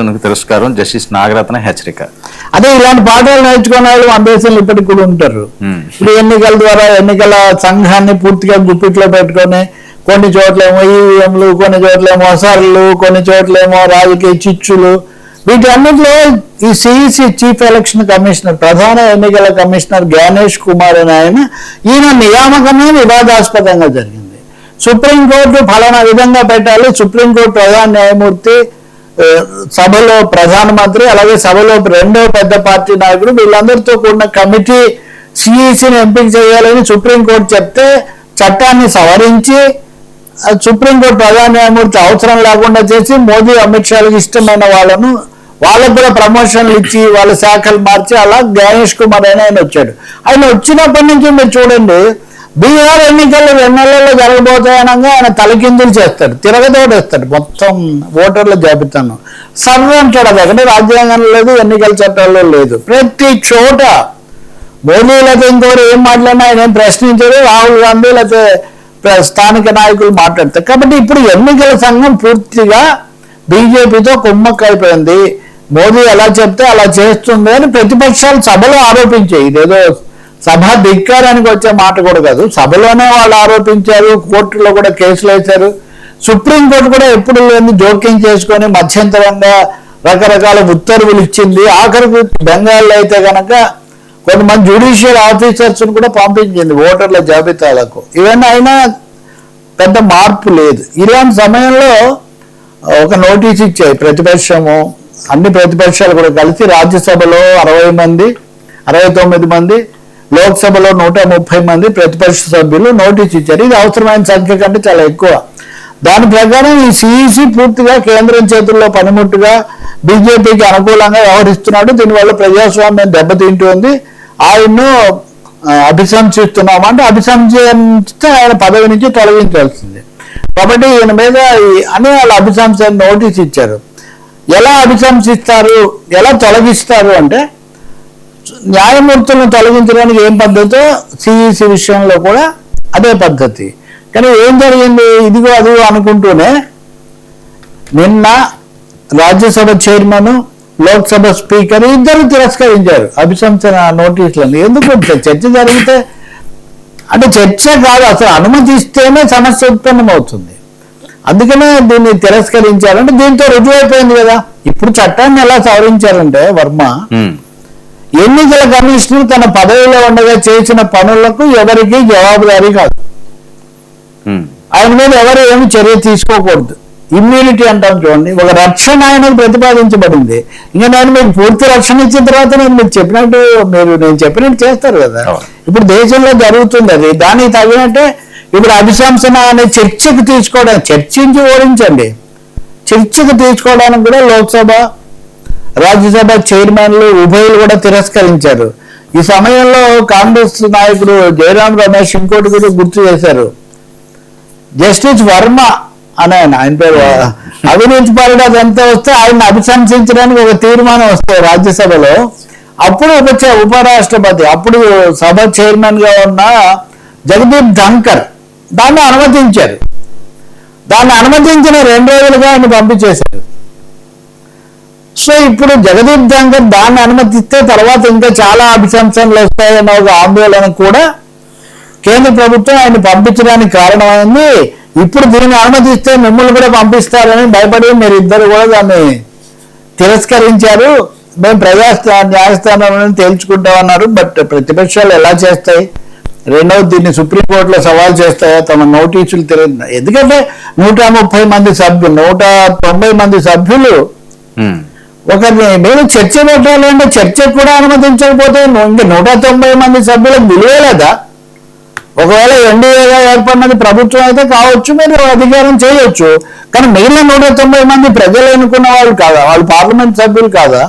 ప్రశ్నకు తిరస్కారం జస్టిస్ నాగరత్న హెచ్చరిక. అదే ఇలాంటి పాఠాలు నేర్చుకునే వాళ్ళు మన దేశంలో ఇప్పటికి కూడా ఉంటారు. ఇప్పుడు ఎన్నికల ద్వారా ఎన్నికల సంఘాన్ని పూర్తిగా గుప్పిట్లో పెట్టుకొని కొన్ని చోట్లేమో ఈవీఎంలు, కొన్ని చోట్లేమో అసర్లు, కొన్ని చోట్లేమో రాజకీయ చిచ్చులు, వీటన్నిటిలో ఈ సిఈసి చీఫ్ ఎలక్షన్ కమిషనర్, ప్రధాన ఎన్నికల కమిషనర్ జ్ఞానేష్ కుమార్ అని ఈయన నియామకమే వివాదాస్పదంగా జరిగింది. సుప్రీంకోర్టు ఫలానా విధంగా పెట్టాలి, సుప్రీంకోర్టు ప్రధాన న్యాయమూర్తి, సభలో ప్రధానమంత్రి, అలాగే సభలో రెండో పెద్ద పార్టీ నాయకుడు, వీళ్ళందరితో కూడిన కమిటీ సిఈసిని ఎంపిక చేయాలని సుప్రీంకోర్టు చెప్తే చట్టాన్ని సవరించి సుప్రీంకోర్టు ప్రధాన న్యాయమూర్తి అవసరం లేకుండా చేసి మోదీ, అమిత్ షాలకు ఇష్టమైన వాళ్ళకు కూడా ప్రమోషన్లు ఇచ్చి వాళ్ళ శాఖలు మార్చి అలా జ్ఞానేష్ కుమార్ అని ఆయన వచ్చాడు. ఆయన వచ్చినప్పటి నుంచి మీరు చూడండి, బీహార్ ఎన్నికలు 2 నెలల్లో జరగబోతాయనగా ఆయన తలకిందులు చేస్తాడు, తిరగదోడేస్తాడు మొత్తం ఓటర్ల జాబితాను. సర్వ అంటాడు. అది ఎక్కడ రాజ్యాంగంలో లేదు, ఎన్నికల చట్టాల్లో లేదు. ప్రతి చోట మోదీ లేకపోతే ఇంకోరు ఏం మాట్లాడినా ఆయన ఏం ప్రశ్నించారు, రాహుల్ గాంధీ లేకపోతే స్థానిక నాయకులు మాట్లాడతారు. కాబట్టి ఇప్పుడు ఎన్నికల సంఘం పూర్తిగా బీజేపీతో కుమ్మక్కైపోయింది, మోదీ ఎలా చెప్తే అలా చేస్తుంది అని ప్రతిపక్షాలు సభలో ఆరోపించాయి. ఇదేదో సభ ధిక్కారానికి వచ్చే మాట కూడా కాదు, సభలోనే వాళ్ళు ఆరోపించారు, కోర్టులో కూడా కేసులు వేశారు. సుప్రీంకోర్టు కూడా ఎప్పుడు లేని జోక్యం చేసుకొని మధ్యంతరంగా రకరకాల ఉత్తర్వులు ఇచ్చింది. ఆఖరికి బెంగాల్లో అయితే కనుక కొంతమంది జ్యుడిషియల్ ఆఫీసర్స్ కూడా పంపించింది ఓటర్ల జాబితాలకు. ఇవన్నీ అయినా పెద్ద మార్పు లేదు. ఇలాంటి సమయంలో ఒక నోటీస్ ఇచ్చాయి ప్రతిపక్షము, అన్ని ప్రతిపక్షాలు కూడా కలిసి రాజ్యసభలో 69 మంది, లోక్సభలో 130 మంది ప్రతిపక్ష సభ్యులు నోటీస్ ఇచ్చారు. ఇది అవసరమైన సంఖ్య కంటే చాలా ఎక్కువ. దాని ప్రకారం ఈ సిఈసి పూర్తిగా కేంద్రం చేతుల్లో పనిముట్టుగా బీజేపీకి అనుకూలంగా వ్యవహరిస్తున్నాడు. దీనివల్ల ప్రజాస్వామ్యం దెబ్బతింటుంది, ఆయన్ను అభిశంసిస్తున్నామంటే అభిశంసిస్తే ఆయన పదవి నుంచి తొలగించాల్సింది. కాబట్టి ఈయన మీద అని వాళ్ళ అభిశంసన నోటీస్ ఇచ్చారు. ఎలా అభిశంసిస్తారు, ఎలా తొలగిస్తారు అంటే న్యాయమూర్తులను తొలగించడానికి ఏం పద్ధతో సిఈసి విషయంలో కూడా అదే పద్ధతి. కానీ ఏం జరిగింది, ఇదిగో అదిగో అనుకుంటూనే నిన్న రాజ్యసభ చైర్మన్, లోక్సభ స్పీకర్ ఇద్దరు తిరస్కరించారు అభిశంసన నోటీసులను. ఎందుకు చర్చ జరిగితే అంటే చర్చ కాదు, అసలు అనుమతి ఇస్తేనే సమస్య ఉత్పన్నమవుతుంది. అందుకనే దీన్ని తిరస్కరించారంటే దీంతో రుజువైపోయింది కదా. ఇప్పుడు చట్టాన్ని ఎలా సవరించారంటే వర్మ, ఎన్నికల కమిషనర్ తన పదవిలో ఉండగా చేసిన పనులకు ఎవరికి జవాబుదారీ కాదు, ఆయన మీద ఎవరు ఏమి చర్య తీసుకోకూడదు. ఇమ్యూనిటీ అంటాం చూడండి, ఒక రక్షణ ఆయనకు ప్రతిపాదించబడింది. ఇంకా నేను మీకు పూర్తి రక్షణ ఇచ్చిన తర్వాత నేను చెప్పినట్టు చేస్తారు కదా. ఇప్పుడు దేశంలో జరుగుతుంది అది. దానికి తగినట్టే ఇప్పుడు అభిశంసన అనే చర్చకు తీసుకోవడానికి, చర్చించి ఓడించండి, చర్చకు తీసుకోవడానికి కూడా లోక్సభ, రాజ్యసభ చైర్మన్లు ఉభయులు కూడా తిరస్కరించారు. ఈ సమయంలో కాంగ్రెస్ నాయకుడు జయరాం రమేష్ ఇంకోటి కూడా గుర్తు చేశారు. జస్టిస్ వర్మ అని ఆయన పేరు, అవినీతి పరుడు అదంతా వస్తే ఆయన అభిశంసించడానికి ఒక తీర్మానం వస్తుంది రాజ్యసభలో. అప్పుడు ఉపరాష్ట్రపతి, అప్పుడు సభ చైర్మన్ గా ఉన్న జగదీప్ ధన్కర్ దాన్ని అనుమతించారు. దాన్ని అనుమతించిన 2 రోజులుగా ఆయన పంపించేశారు. సో ఇప్పుడు జగదీప్ ధన్కర్ దాన్ని అనుమతిస్తే తర్వాత ఇంకా చాలా అభిశంసనలు వస్తాయన్న ఒక ఆందోళన కూడా కేంద్ర ప్రభుత్వం ఆయన పంపించడానికి కారణమైంది. ఇప్పుడు దీన్ని అనుమతిస్తే మిమ్మల్ని కూడా పంపిస్తారని భయపడి మీరు ఇద్దరు కూడా దాన్ని తిరస్కరించారు. మేము న్యాయస్థానంలో తేల్చుకుంటామన్నారు. బట్ ప్రతిపక్షాలు ఎలా చేస్తాయి? రెండవది, దీన్ని సుప్రీంకోర్టులో సవాల్ చేస్తాయా తమ నోటీసులు ఎందుకంటే 130 మంది సభ్యులు, 190 మంది సభ్యులు ఒకరిని మీరు చర్చ పెట్టాలంటే చర్చకు కూడా అనుమతించకపోతే ఇంకా 190 మంది సభ్యులకు విలువలేదా? ఒకవేళ ఎన్డీఏగా ఏర్పడినది ప్రభుత్వం అయితే కావచ్చు, మీరు అధికారం చేయొచ్చు. కానీ మిగిలిన 190 మంది ప్రజలు ఎన్నుకున్న వాళ్ళు కాదా, వాళ్ళు పార్లమెంట్ సభ్యులు కాదా?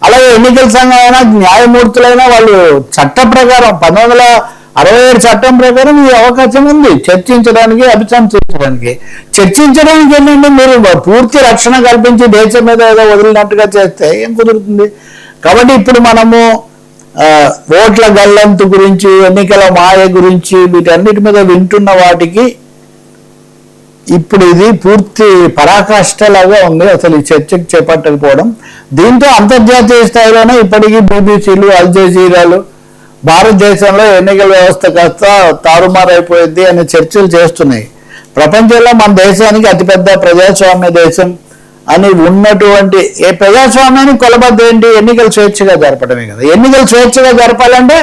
అలాగే ఎన్నికల సంఘం అయినా న్యాయమూర్తులైనా వాళ్ళు చట్ట ప్రకారం 1967 చట్టం ప్రకారం ఈ అవకాశం ఉంది చర్చించడానికి, అభిశంసించడానికి. చర్చించడానికి ఏంటంటే మీరు పూర్తి రక్షణ కల్పించి దేశం మీద ఏదో వదిలినట్టుగా చేస్తే ఏం కుదురుతుంది? కాబట్టి ఇప్పుడు మనము ఓట్ల గల్లంతు గురించి, ఎన్నికల మాయ గురించి, వీటన్నిటి మీద వింటున్న వాటికి ఇప్పుడు ఇది పూర్తి పరాకాష్ఠలాగా ఉంది అసలు ఈ చర్చకు చేపట్టకపోవడం. దీంతో అంతర్జాతీయ స్థాయిలోనే ఇప్పటికీ బీబీసీలు, అల్ జజీరాలు భారతదేశంలో ఎన్నికల వ్యవస్థ కాస్త తారుమారైపోయింది అనే చర్చలు చేస్తున్నాయి. ప్రపంచంలో మన దేశానికి అతిపెద్ద ప్రజాస్వామ్య దేశం అని ఉన్నటువంటి ఏ ప్రజాస్వామ్యానికి కొలబద్ద ఏంటి? ఎన్నికలు స్వేచ్ఛగా జరపడమే కదా. ఎన్నికలు స్వేచ్ఛగా జరపాలంటే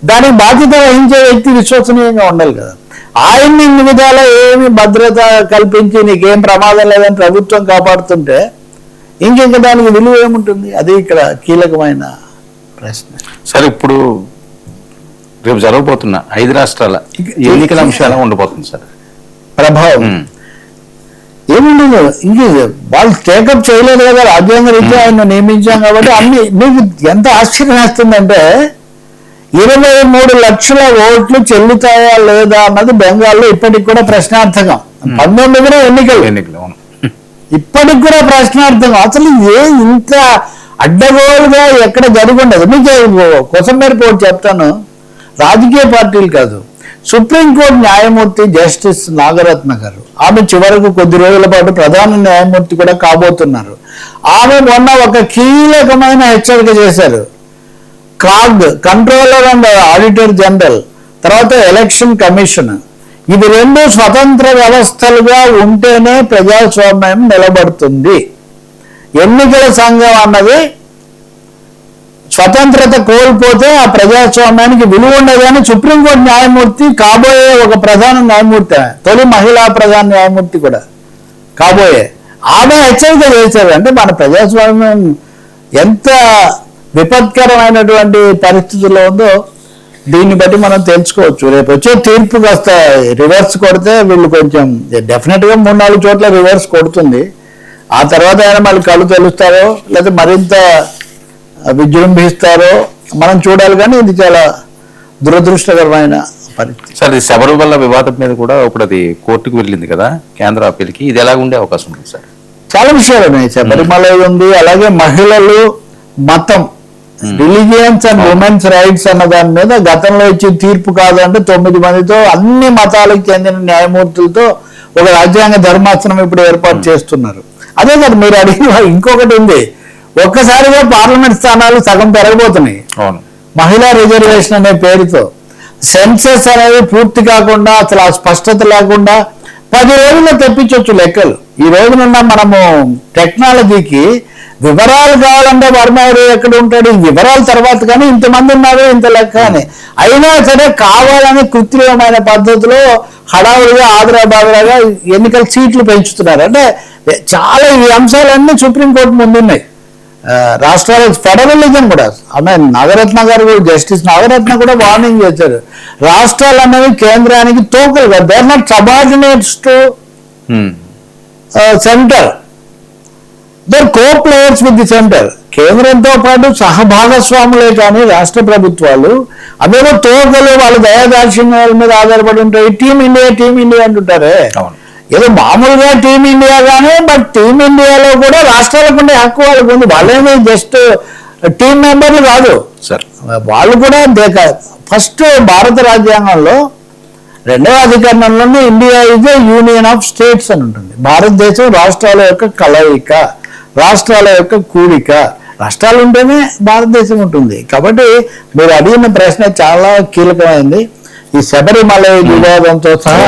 దానికి బాధ్యత వహించే వ్యక్తి విశ్వసనీయంగా ఉండాలి కదా. ఆయన్ని ఇన్ని విధాలా ఏమి భద్రత కల్పించి నీకేం ప్రమాదం లేదని ప్రభుత్వం కాపాడుతుంటే ఇంకెంక దానికి విలువ ఏముంటుంది? అది ఇక్కడ కీలకమైన ప్రశ్న. సరే, ఇప్పుడు రేపు జరగబోతున్న 5 రాష్ట్రాల ఎన్నికల అంశాలు ఉండిపోతుంది సార్ ప్రభావం. ఏముండదు, ఇంక వాళ్ళు టేకప్ చేయలేదు కదా, రాజ్యాంగ రీత్యా ఆయన నియమించాం కాబట్టి అన్ని. మీకు ఎంత ఆశ్చర్యం వేస్తుందంటే 23 లక్షల ఓట్లు చెల్లుతాయా లేదా అన్నది బెంగాల్లో ఇప్పటికి కూడా ప్రశ్నార్థకం. 19 ఎన్నికలు ఇప్పటికి కూడా ప్రశ్నార్థకం. అసలు ఇంత అడ్డగోలుగా ఎక్కడ జరుగుండదు. మీకు కోసం మేరకు చెప్తాను, రాజకీయ పార్టీలు కాదు, సుప్రీంకోర్టు న్యాయమూర్తి జస్టిస్ నాగరత్న గారు, ఆమె చివరకు కొద్ది రోజుల పాటు ప్రధాన న్యాయమూర్తి కూడా కాబోతున్నారు. ఆమె మొన్న ఒక కీలకమైన హెచ్చరిక చేశారు. CAG, controller and auditor general, తర్వాత ఎలక్షన్ కమిషన్, ఇవి 2 స్వతంత్ర వ్యవస్థలుగా ఉంటేనే ప్రజాస్వామ్యం నిలబడుతుంది. ఎన్నికల సంఘం అన్నది స్వతంత్రత కోల్పోతే ఆ ప్రజాస్వామ్యానికి విలువ ఉండదని సుప్రీంకోర్టు న్యాయమూర్తి, కాబోయే ఒక ప్రధాన న్యాయమూర్తి, తొలి మహిళా ప్రధాన న్యాయమూర్తి కూడా కాబోయే, ఆమె హెచ్చరిక చేశారు. అంటే మన ప్రజాస్వామ్యం ఎంత విపత్కరమైనటువంటి పరిస్థితుల్లో ఉందో దీన్ని బట్టి మనం తెలుసుకోవచ్చు. రేపు వచ్చే తీర్పు కాస్త రివర్స్ కొడితే వీళ్ళు కొంచెం డెఫినెట్గా 3-4 చోట్ల రివర్స్ కొడుతుంది. ఆ తర్వాత అయినా మళ్ళీ కళ్ళు తెలుస్తారో లేదా మరింత విజృంభిస్తారో మనం చూడాలి. కానీ ఇది చాలా దురదృష్టకరమైన పరిస్థితి. సార్, ఇది శబరిమల వివాదం మీద కూడా ఇప్పుడు అది కోర్టుకు వెళ్ళింది కదా, కేంద్ర అప్పీల్కి. ఇది ఎలా ఉండే అవకాశం ఉంది సార్? చాలా విషయాలు ఉన్నాయి. శబరిమల ఉంది, అలాగే మహిళలు, మతం, రిలీజియన్స్ అండ్ ఉమెన్స్ రైట్స్ అన్న దాని మీద గతంలో ఇచ్చిన తీర్పు కాదంటే 9 మందితో అన్ని మతాలకు చెందిన న్యాయమూర్తులతో ఒక రాజ్యాంగ ధర్మాసనం ఇప్పుడు ఏర్పాటు చేస్తున్నారు. అదే కదా మీరు అడిగిన ఇంకొకటి ఉంది, ఒక్కసారిగా పార్లమెంట్ స్థానాలు సగం పెరగబోతున్నాయి మహిళా రిజర్వేషన్ అనే పేరుతో. సెన్సెస్ అనేది పూర్తి కాకుండా అసలు ఆ స్పష్టత లేకుండా 10 రోజుల్లో తెప్పించవచ్చు లెక్కలు. ఈ రోజునున్న మనము టెక్నాలజీకి వివరాలు కావాలంటే వర్మగారు ఎక్కడ ఉంటాడు, ఈ వివరాల తర్వాత కానీ ఇంతమంది ఉన్నారు ఇంత లెక్క అని. అయినా సరే కావాలని కృత్రిమమైన పద్ధతిలో హడావుడిగా ఆదరాబాదరాగా ఎన్నికల సీట్లు పెంచుతున్నారు. అంటే చాలా ఈ అంశాలన్నీ సుప్రీంకోర్టు ముందున్నాయి. రాష్ట్రాల ఫెడరలిజం కూడా, ఆమె నాగరత్న గారు, జస్టిస్ నాగరత్న కూడా వార్నింగ్ చేశారు. రాష్ట్రాలు అనేవి కేంద్రానికి తోకలు కాదు, they are not subordinates to centre, they are co players with the centre. కేంద్రంతో పాటు సహభాగస్వాములే కానీ రాష్ట్ర ప్రభుత్వాలు అదేదో తోకలు వాళ్ళ దయాదాక్షిణ్యాల మీద ఆధారపడి ఉంటాయి. టీమిండియా అంటుంటారే, ఏదో మామూలుగా టీమిండియా కానీ, బట్ టీమిండియాలో కూడా రాష్ట్రాలకు ఉండే హక్కు వాళ్ళకు ఉంది. వాళ్ళేమి జస్ట్ టీం మెంబర్లు కాదు సార్, వాళ్ళు కూడా ఫస్ట్ భారత రాజ్యాంగంలో 2వ అధికరణంలోనే India is a union of states అని ఉంటుంది. భారతదేశం రాష్ట్రాల యొక్క కలయిక, రాష్ట్రాల యొక్క కూడిక. రాష్ట్రాలు ఉంటేనే భారతదేశం ఉంటుంది. కాబట్టి మీరు అడిగిన ప్రశ్న చాలా కీలకమైంది. ఈ శబరిమల వివాదంతో సహా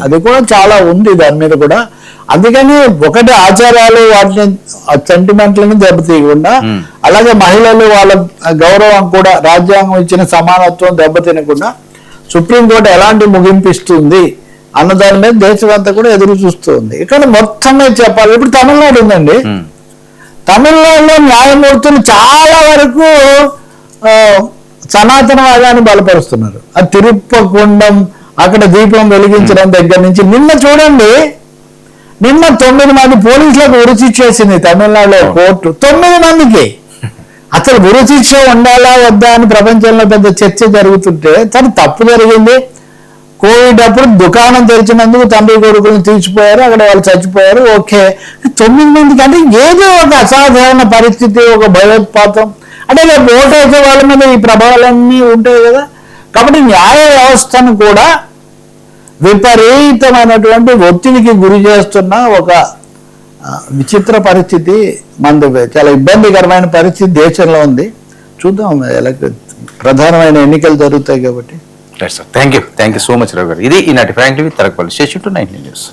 అది కూడా చాలా ఉంది దాని మీద కూడా. అందుకని ఒకటి ఆచారాలు వాటిని సెంటిమెంట్లను దెబ్బతీయకుండా, అలాగే మహిళలు వాళ్ళ గౌరవం కూడా రాజ్యాంగం ఇచ్చిన సమానత్వం దెబ్బతినకుండా సుప్రీంకోర్టు ఎలాంటి ముగింపిస్తుంది అన్న దాని మీద దేశమంతా కూడా ఎదురు చూస్తుంది. ఇక్కడ మొత్తమే చెప్పాలి. ఇప్పుడు తమిళనాడు ఉందండి, తమిళనాడులో న్యాయమూర్తులు చాలా వరకు సనాతనవాదాన్ని బలపరుస్తున్నారు. ఆ తిరుప్పకుండం అక్కడ దీపం వెలిగించడం దగ్గర నుంచి నిన్న చూడండి, నిన్న 9 మంది పోలీసులకు ఉరిశిక్ష చేసింది తమిళనాడులో కోర్టు. 9 మందికి అసలు ఉరిశిక్ష ఉండాలా వద్దా అని ప్రపంచంలో పెద్ద చర్చ జరుగుతుంటే తను తప్పు జరిగింది. కోవిడ్ అప్పుడు దుకాణం తెరిచినందుకు తండ్రి కొడుకులను తీర్చిపోయారు, అక్కడ వాళ్ళు చచ్చిపోయారు. ఓకే, 9 మందికి అంటే ఏదో ఒక అసాధారణ పరిస్థితి, ఒక భయోత్పాతం, అంటే ఓటు అయితే వాళ్ళ మీద ఈ ప్రభావాలన్నీ ఉంటాయి కదా. కాబట్టి న్యాయ వ్యవస్థను కూడా విపరీతమైనటువంటి ఒత్తిడికి గురి చేస్తున్న ఒక విచిత్ర పరిస్థితి మనది, చాలా ఇబ్బందికరమైన పరిస్థితి దేశంలో ఉంది. చూద్దాం, ప్రధానమైన ఎన్నికలు జరుగుతాయి కాబట్టి. Thank you so much Rao గారు. ఇది ఈనాటి Frank TV Taragapalli station to 19 news.